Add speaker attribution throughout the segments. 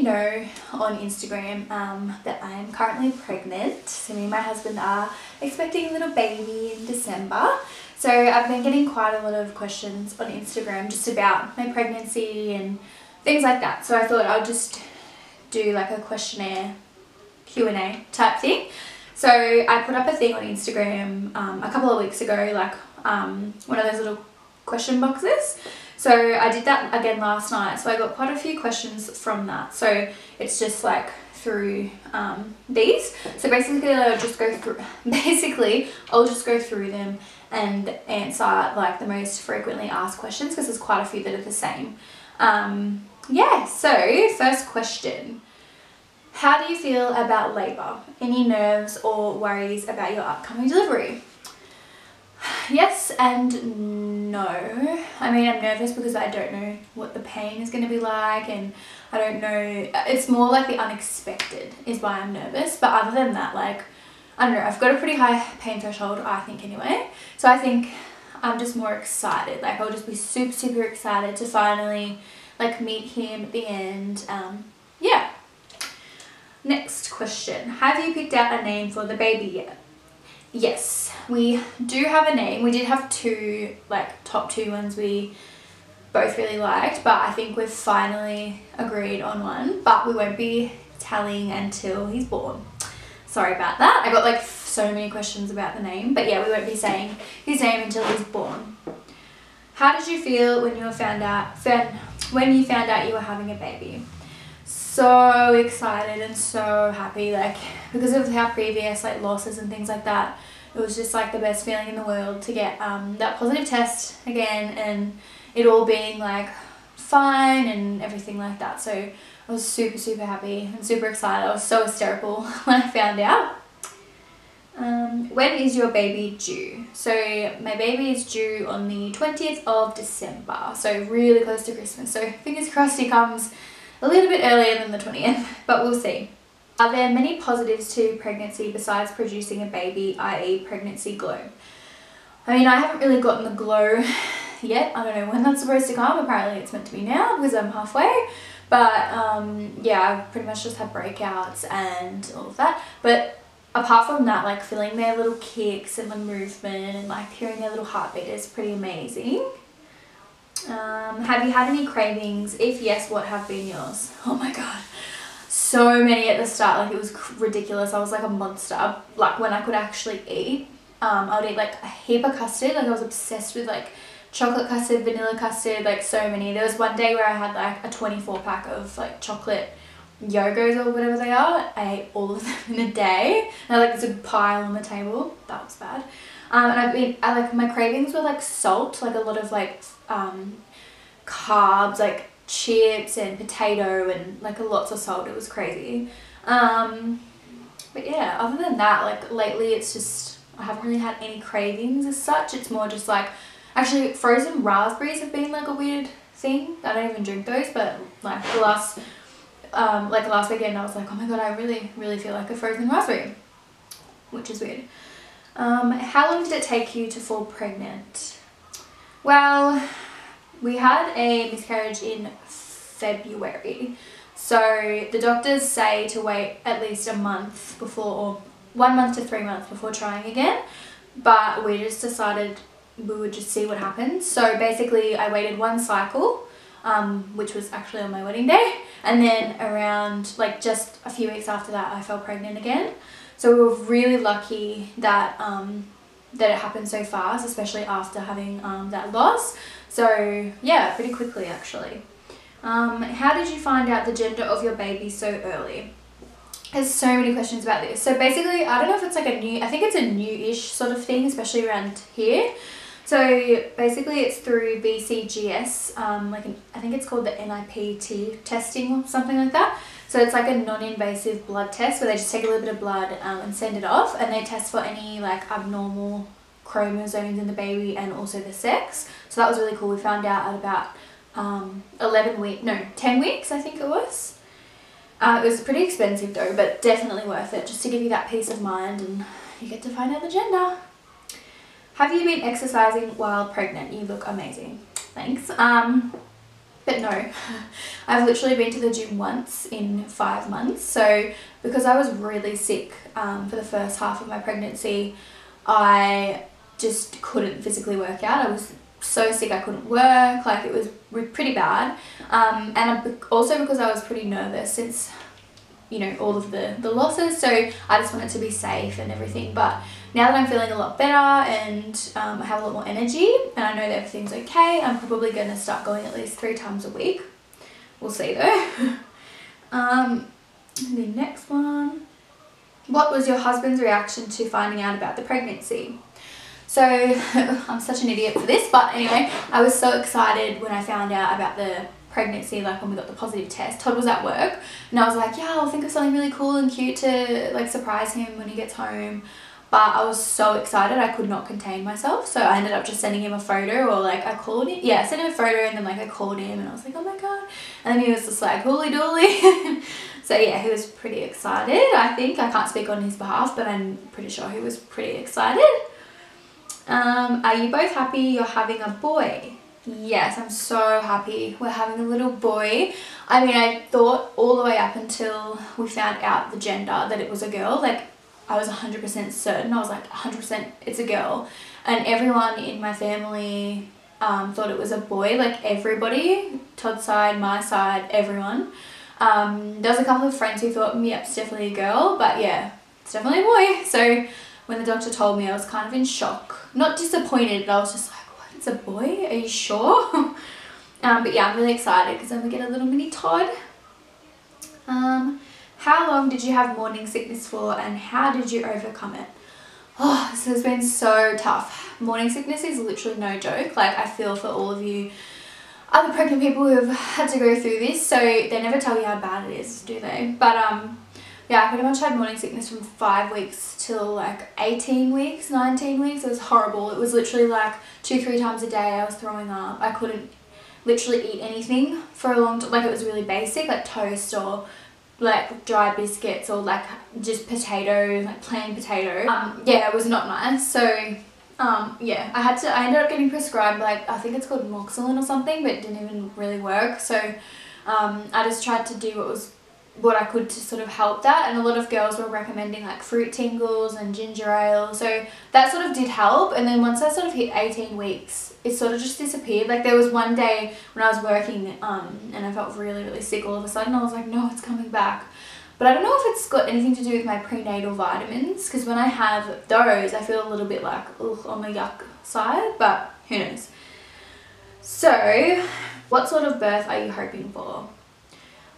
Speaker 1: know on Instagram that I am currently pregnant. So me and my husband are expecting a little baby in December. So I've been getting quite a lot of questions on Instagram just about my pregnancy and things like that. So I thought I'll just do like a questionnaire Q&A type thing. So I put up a thing on Instagram a couple of weeks ago, like one of those little question boxes. So I did that again last night, so I got quite a few questions from that. So it's just like through these. So basically I'll just go through them and answer like the most frequently asked questions, because there's quite a few that are the same. Yeah, so first question. How do you feel about labour? Any nerves or worries about your upcoming delivery? Yes and no. I mean, I'm nervous because I don't know what the pain is going to be like, and I don't know, it's more like the unexpected is why I'm nervous. But other than that, like, I don't know, I've got a pretty high pain threshold, I think anyway. So I think I'm just more excited. Like, I'll just be super excited to finally like meet him at the end. Yeah. Next question. Have you picked out a name for the baby yet? Yes, we do have a name. We did have two, like top two ones we both really liked, but I think we've finally agreed on one, but we won't be telling until he's born. Sorry about that. I got like so many questions about the name, but yeah, we won't be saying his name until he's born. How did you feel when you found out you were having a baby? So excited and so happy, like, because of our previous like losses and things like that. It was just like the best feeling in the world to get that positive test again, and it all being like fine and everything like that. So I was super happy and super excited. I was so hysterical when I found out. When is your baby due? So my baby is due on the 20th of December, so really close to Christmas. So fingers crossed he comes a little bit earlier than the 20th, but we'll see. Are there many positives to pregnancy besides producing a baby, i.e. pregnancy glow? I mean, I haven't really gotten the glow yet. I don't know when that's supposed to come. Apparently it's meant to be now because I'm halfway. But yeah, I've pretty much just had breakouts and all of that. But apart from that, like feeling their little kicks and the movement and like hearing their little heartbeat is pretty amazing. Have you had any cravings? If yes, what have been yours? Oh my god, so many at the start. Like, it was ridiculous. I was like a monster. Like, when I could actually eat, I would eat like a heap of custard. Like, I was obsessed with like chocolate custard, vanilla custard, like so many. There was one day where I had like a 24 pack of like chocolate yogurts or whatever they are. I ate all of them in a day, and I had like this big pile on the table. That was bad. And I like, my cravings were like salt, like a lot of like carbs, like chips and potato and like lots of salt. It was crazy. But yeah, other than that, like lately it's just, I haven't really had any cravings as such. It's more just like, actually frozen raspberries have been like a weird thing. I don't even drink those, but like the last weekend I was like, oh my god, I really feel like a frozen raspberry, which is weird. How long did it take you to fall pregnant? Well, we had a miscarriage in February. So the doctors say to wait at least a month before, or 1 month to 3 months before trying again. But we just decided we would just see what happens. So basically I waited one cycle, which was actually on my wedding day. And then around like just a few weeks after that, I fell pregnant again. So we were really lucky that that it happened so fast, especially after having that loss. So yeah, pretty quickly actually. How did you find out the gender of your baby so early? There's so many questions about this. So basically, I don't know if it's like I think it's a new-ish sort of thing, especially around here. So basically it's through BCGS, I think it's called the NIPT testing or something like that. So it's like a non-invasive blood test where they just take a little bit of blood and send it off, and they test for any like abnormal chromosomes in the baby and also the sex. So that was really cool. We found out at about 10 weeks I think it was. It was pretty expensive though, but definitely worth it, just to give you that peace of mind and you get to find out the gender. Have you been exercising while pregnant? You look amazing. Thanks. But no, I've literally been to the gym once in 5 months. So because I was really sick for the first half of my pregnancy, I just couldn't physically work out. I was so sick I couldn't work, like it was pretty bad. And also because I was pretty nervous since, you know, all of the losses, so I just wanted to be safe and everything. But now that I'm feeling a lot better and I have a lot more energy and I know that everything's okay, I'm probably going to start going at least 3 times a week. We'll see though. The next one. What was your husband's reaction to finding out about the pregnancy? So I'm such an idiot for this, but anyway, I was so excited when I found out about the pregnancy, like when we got the positive test. Todd was at work and I was like, yeah, I'll think of something really cool and cute to like surprise him when he gets home. But I was so excited I could not contain myself, so I ended up just sending him a photo, or like I called him, yeah, I sent him a photo and then like I called him and I was like, oh my god, and then he was just like holy dooly. So yeah, he was pretty excited. I think I can't speak on his behalf, but I'm pretty sure he was pretty excited. Are you both happy you're having a boy? Yes, I'm so happy we're having a little boy. I mean, I thought all the way up until we found out the gender that it was a girl. Like, I was 100% certain. I was like, 100% it's a girl. And everyone in my family thought it was a boy. Like, everybody. Todd's side, my side, everyone. There was a couple of friends who thought, yep, it's definitely a girl. But yeah, it's definitely a boy. So when the doctor told me, I was kind of in shock. Not disappointed, but I was just like, what, it's a boy? Are you sure? But yeah, I'm really excited because then we get a little mini Todd. How long did you have morning sickness for and how did you overcome it? Oh, this has been so tough. Morning sickness is literally no joke. Like, I feel for all of you other pregnant people who have had to go through this. So they never tell you how bad it is, do they? But yeah, I pretty much had morning sickness from 5 weeks till like 18 weeks, 19 weeks. It was horrible. It was literally like 2-3 times a day I was throwing up. I couldn't literally eat anything for a long time. Like, it was really basic, like toast or like dry biscuits or like just potato, like plain potato. Yeah, it was not nice. So yeah, I ended up getting prescribed, like, I think it's called Moxilin or something, but it didn't even really work. So I just tried to do what I could to sort of help that, and a lot of girls were recommending like fruit tingles and ginger ale, so that sort of did help. And then once I sort of hit 18 weeks, it sort of just disappeared. Like, there was one day when I was working and I felt really, really sick all of a sudden. I was like, no, it's coming back. But I don't know if it's got anything to do with my prenatal vitamins, because when I have those, I feel a little bit like, ugh, on the yuck side, but who knows. So what sort of birth are you hoping for?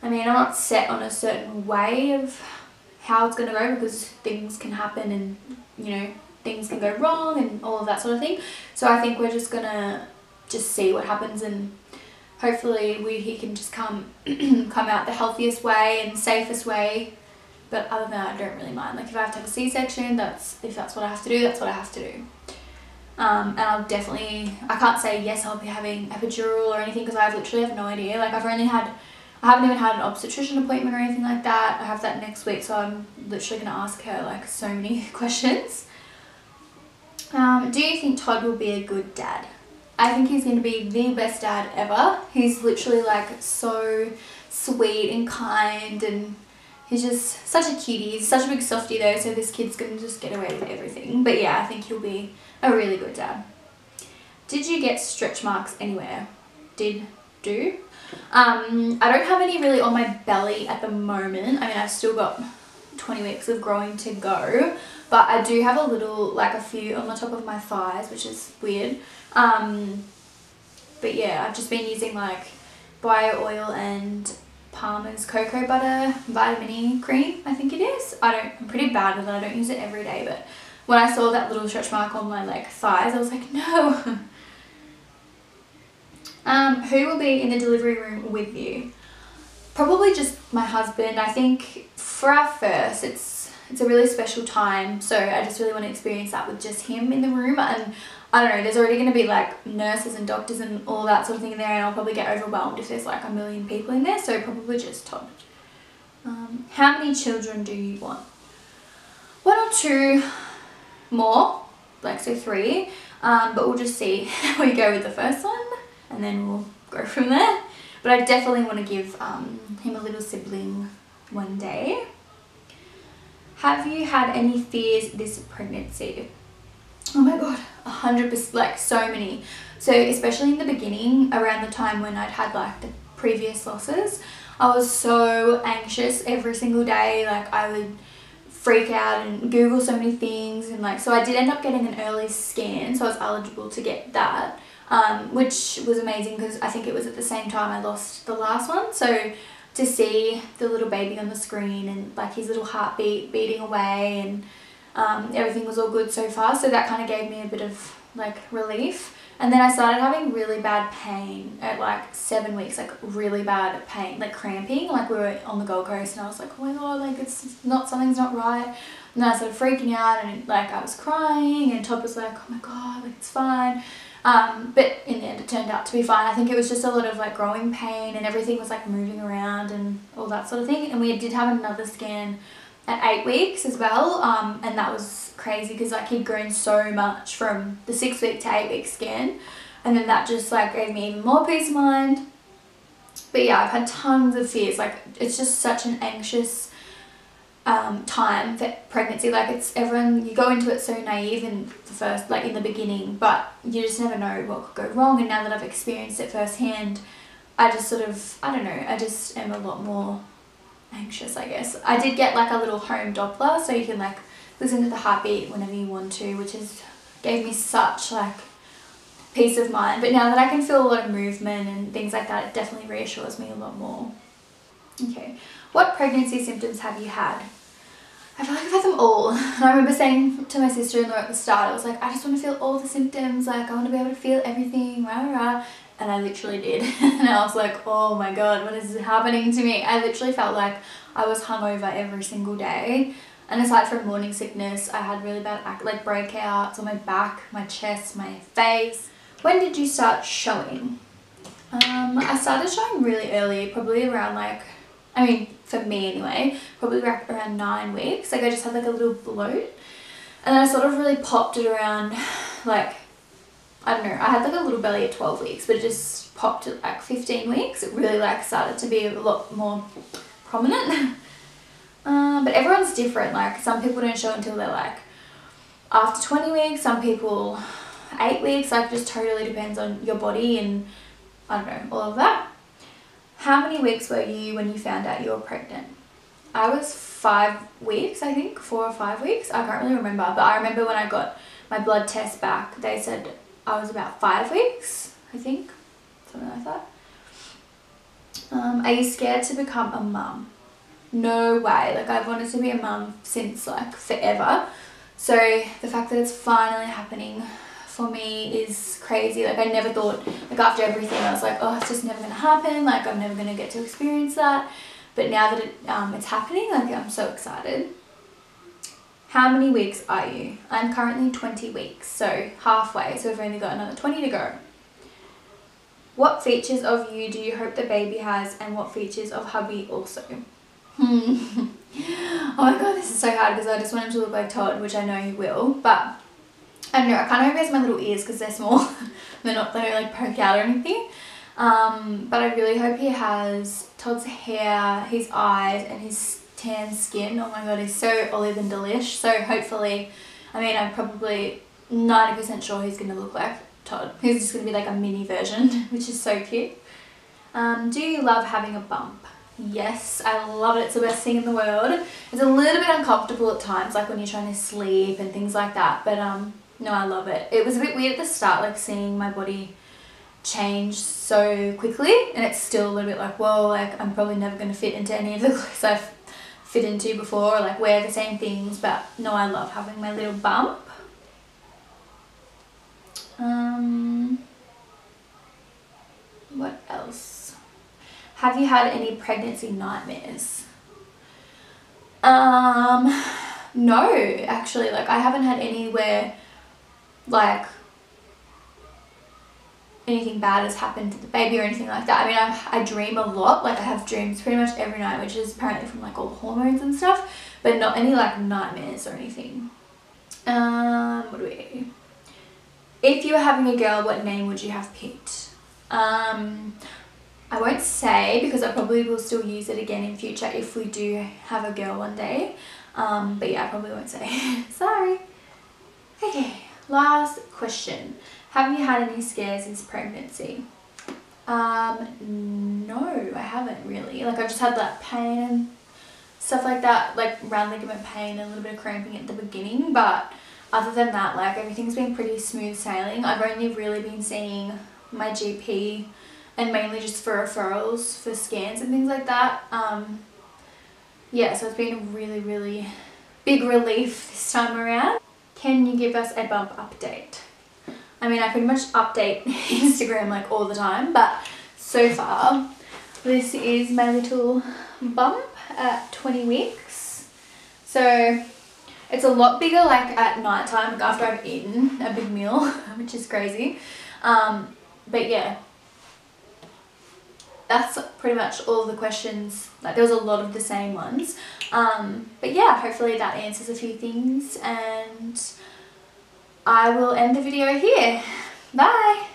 Speaker 1: I mean, I'm not set on a certain way of how it's going to go, because things can happen and, you know, things can go wrong and all of that sort of thing. So I think we're just going to see what happens, and hopefully he can just come out the healthiest way and safest way. But other than that, I don't really mind. Like, if I have to have a C-section, if that's what I have to do, that's what I have to do. And I'll definitely, I can't say yes, I'll be having epidural or anything, because I literally have no idea. Like, I haven't even had an obstetrician appointment or anything like that. I have that next week, so I'm literally going to ask her like so many questions. Do you think Todd will be a good dad? I think he's going to be the best dad ever. He's literally like so sweet and kind, and he's just such a cutie. He's such a big softie though, so this kid's going to just get away with everything. But yeah, I think he'll be a really good dad. Did you get stretch marks anywhere? Do? I don't have any really on my belly at the moment. I mean, I've still got 20 weeks of growing to go, but I do have a little, like a few on the top of my thighs, which is weird. But yeah, I've just been using like bio oil and Palmer's cocoa butter vitamin E cream, I think it is. I'm pretty bad with it. I don't use it every day, but when I saw that little stretch mark on my like thighs, I was like, no. Who will be in the delivery room with you? Probably just my husband. I think for our first, it's a really special time, so I just really want to experience that with just him in the room. And I don't know, there's already going to be like nurses and doctors and all that sort of thing in there, and I'll probably get overwhelmed if there's like a million people in there, so probably just Todd. How many children do you want? 1 or 2 more, like so 3, but we'll just see how we go with the first one, and then we'll go from there. but I definitely want to give him a little sibling one day. Have you had any fears this pregnancy? Oh my god, 100%, like so many. So especially in the beginning, around the time when I'd had like the previous losses, I was so anxious every single day. Like I would freak out and Google so many things, and like, so I did end up getting an early scan, so I was eligible to get that, which was amazing because I think it was at the same time I lost the last one. So to see the little baby on the screen and like his little heartbeat beating away, and everything was all good so far, so that kind of gave me a bit of like relief. And then I started having really bad pain at like 7 weeks, like really bad pain, like cramping. Like we were on the Gold Coast and I was like, oh my god, like it's not, something's not right. And then I started freaking out and like I was crying, and Todd was like, oh my god, like it's fine. But in the end it turned out to be fine. I think it was just a lot of like growing pain, and everything was like moving around and all that sort of thing. And we did have another scan at 8 weeks as well, and that was crazy because like he'd grown so much from the 6 week to 8 week scan, and then that just like gave me even more peace of mind. But yeah, I've had tons of fears. Like it's just such an anxious time for pregnancy. Like it's, everyone, you go into it so naive in the first, like in the beginning, but you just never know what could go wrong. And now that I've experienced it firsthand, I just sort of, I don't know, I just am a lot more anxious, I guess. I did get like a little home Doppler, so you can like listen to the heartbeat whenever you want to, which is gave me such like peace of mind. But now that I can feel a lot of movement and things like that, it definitely reassures me a lot more. Okay, what pregnancy symptoms have you had? I feel like I've had them all. I remember saying to my sister-in-law at the start, I was like, I just want to feel all the symptoms, like I want to be able to feel everything, rah rah. And I literally did. And I was like, oh my god, what is happening to me? I literally felt like I was hungover every single day. And aside from morning sickness, I had really bad like breakouts on my back, my chest, my face. When did you start showing? I started showing really early, probably around like, I mean, for me anyway, probably around 9 weeks. Like I just had like a little bloat. And then I sort of really popped it around like, I don't know, I had like a little belly at 12 weeks, but it just popped at like 15 weeks. It really like started to be a lot more prominent. But everyone's different. Like some people don't show until they're like after 20 weeks, some people 8 weeks, like just totally depends on your body and I don't know, all of that. How many weeks were you when you found out you were pregnant? I was 5 weeks, I think, 4 or 5 weeks. I can't really remember, but I remember when I got my blood test back, they said I was about 5 weeks, I think, something like that. Are you scared to become a mum? No way. Like I've wanted to be a mum since like forever. So the fact that it's finally happening for me is crazy. Like I never thought, like after everything I was like, oh, it's just never gonna happen, like I'm never gonna get to experience that. But now that it's happening, like I'm so excited. How many weeks are you? I'm currently 20 weeks, so halfway, so we've only got another 20 to go. What features of you do you hope the baby has, and what features of hubby also? Oh my god, this is so hard because I just want him to look like Todd, which I know he will, but I don't know, I kind of hope he has my little ears because they're small. they don't like poke out or anything. But I really hope he has Todd's hair, his eyes and his tan skin. Oh my god, he's so olive and delish. So hopefully, I mean, I'm probably 90% sure he's going to look like Todd. He's just going to be like a mini version, which is so cute. Do you love having a bump? Yes, I love it. It's the best thing in the world. It's a little bit uncomfortable at times, like when you're trying to sleep and things like that. But no, I love it. It was a bit weird at the start, like seeing my body change so quickly, and it's still a little bit like, whoa, like I'm probably never going to fit into any of the clothes I've fit into before, or like wear the same things. But no, I love having my little bump. What else? Have you had any pregnancy nightmares? No, actually, like I haven't had anywhere like anything bad has happened to the baby or anything like that. I mean, I dream a lot, like I have dreams pretty much every night, which is apparently from like all the hormones and stuff, but not any like nightmares or anything. What do we... If you were having a girl, what name would you have picked? I I won't say because I probably will still use it again in future if we do have a girl one day. But yeah, I probably won't say. Sorry. Okay, last question. Have you had any scares since pregnancy? No, I haven't really. Like I've just had that pain and stuff like that, like round ligament pain and a little bit of cramping at the beginning, but other than that, like everything's been pretty smooth sailing. I've only really been seeing my GP and mainly just for referrals for scans and things like that. Yeah, so it's been a really, really big relief this time around. Can you give us a bump update? I mean, I pretty much update Instagram like all the time, but so far, this is my little bump at 20 weeks. So it's a lot bigger like at night time, like after I've eaten a big meal, which is crazy. But yeah, that's pretty much all the questions. Like there was a lot of the same ones. But yeah, hopefully that answers a few things, and I will end the video here. Bye!